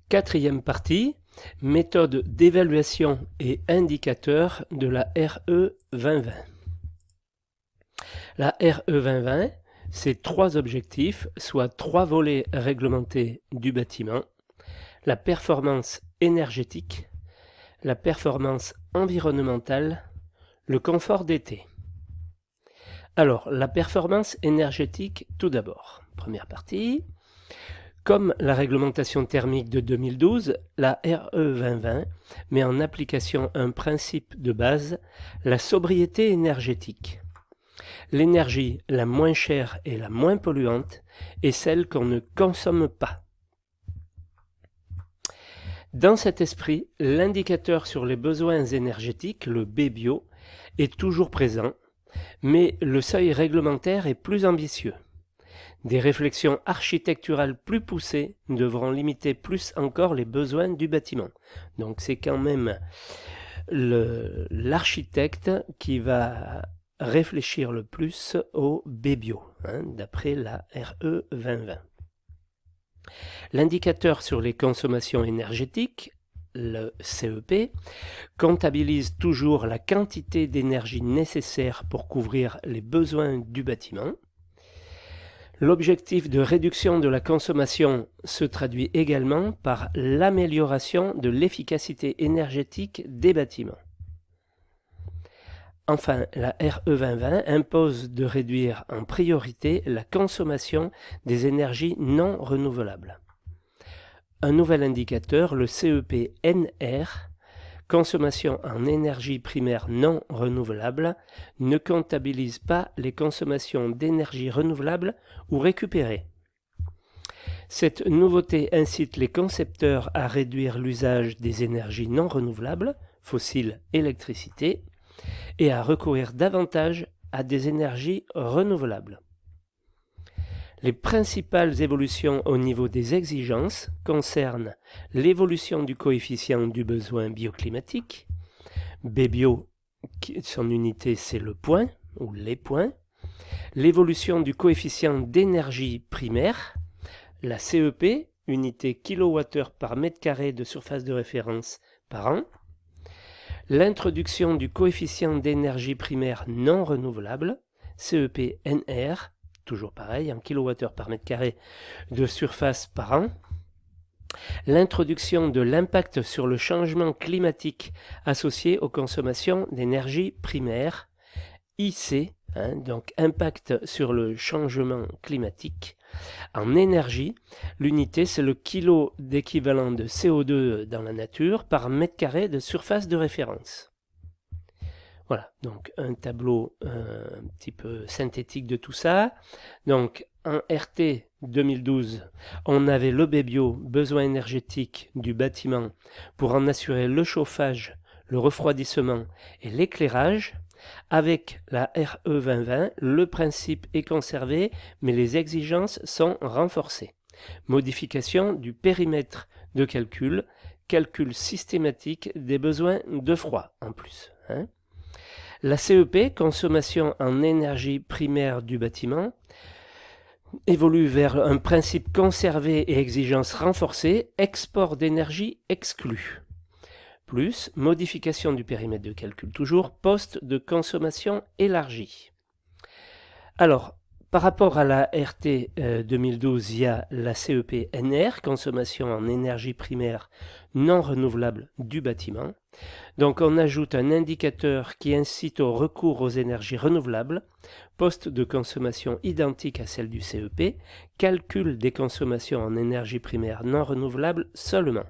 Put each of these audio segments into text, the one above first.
Quatrième partie, méthode d'évaluation et indicateurs de la RE 2020. La RE 2020, c'est 3 objectifs, soit 3 volets réglementés du bâtiment: la performance énergétique, la performance environnementale, le confort d'été. Alors, la performance énergétique tout d'abord. Première partie. Comme la réglementation thermique de 2012, la RE 2020 met en application un principe de base, la sobriété énergétique. L'énergie la moins chère et la moins polluante est celle qu'on ne consomme pas. Dans cet esprit, l'indicateur sur les besoins énergétiques, le BBio, est toujours présent, mais le seuil réglementaire est plus ambitieux. Des réflexions architecturales plus poussées devront limiter plus encore les besoins du bâtiment. Donc c'est quand même l'architecte qui va réfléchir le plus au BBio, d'après la RE 2020. L'indicateur sur les consommations énergétiques, le CEP, comptabilise toujours la quantité d'énergie nécessaire pour couvrir les besoins du bâtiment. L'objectif de réduction de la consommation se traduit également par l'amélioration de l'efficacité énergétique des bâtiments. Enfin, la RE 2020 impose de réduire en priorité la consommation des énergies non renouvelables. Un nouvel indicateur, le CEP-NR, consommation en énergie primaire non renouvelable, ne comptabilise pas les consommations d'énergie renouvelable ou récupérée. Cette nouveauté incite les concepteurs à réduire l'usage des énergies non renouvelables, fossiles, électricité, et à recourir davantage à des énergies renouvelables. Les principales évolutions au niveau des exigences concernent l'évolution du coefficient du besoin bioclimatique, BBio, son unité c'est le point ou les points, l'évolution du coefficient d'énergie primaire, la CEP, unité kWh par mètre carré de surface de référence par an, l'introduction du coefficient d'énergie primaire non renouvelable, CEP-NR, toujours pareil, en kWh par mètre carré de surface par an, l'introduction de l'impact sur le changement climatique associé aux consommations d'énergie primaire, IC, donc impact sur le changement climatique. En énergie, l'unité c'est le kilo d'équivalent de CO2 dans la nature par mètre carré de surface de référence. Voilà, donc un tableau un petit peu synthétique de tout ça. Donc en RT 2012, on avait le BBio, besoin énergétique du bâtiment, pour en assurer le chauffage, le refroidissement et l'éclairage. Avec la RE 2020, le principe est conservé, mais les exigences sont renforcées. Modification du périmètre de calcul, calcul systématique des besoins de froid en plus. La CEP, consommation en énergie primaire du bâtiment, évolue vers un principe conservé et exigence renforcée, export d'énergie exclu. Plus modification du périmètre de calcul, toujours poste de consommation élargie. Alors, par rapport à la RT 2012, il y a la CEP-NR, consommation en énergie primaire non renouvelable du bâtiment. Donc on ajoute un indicateur qui incite au recours aux énergies renouvelables, poste de consommation identique à celle du CEP, calcul des consommations en énergie primaire non renouvelable seulement.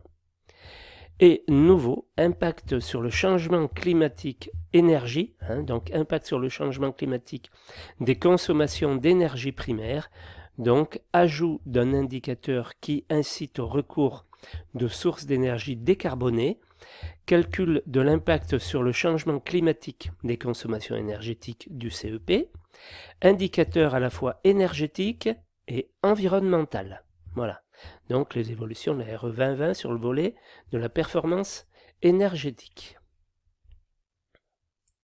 Et nouveau, impact sur le changement climatique énergie, donc impact sur le changement climatique des consommations d'énergie primaire, donc ajout d'un indicateur qui incite au recours de sources d'énergie décarbonées, calcul de l'impact sur le changement climatique des consommations énergétiques du CEP, indicateur à la fois énergétique et environnemental. Voilà. Donc les évolutions de la RE 2020 sur le volet de la performance énergétique.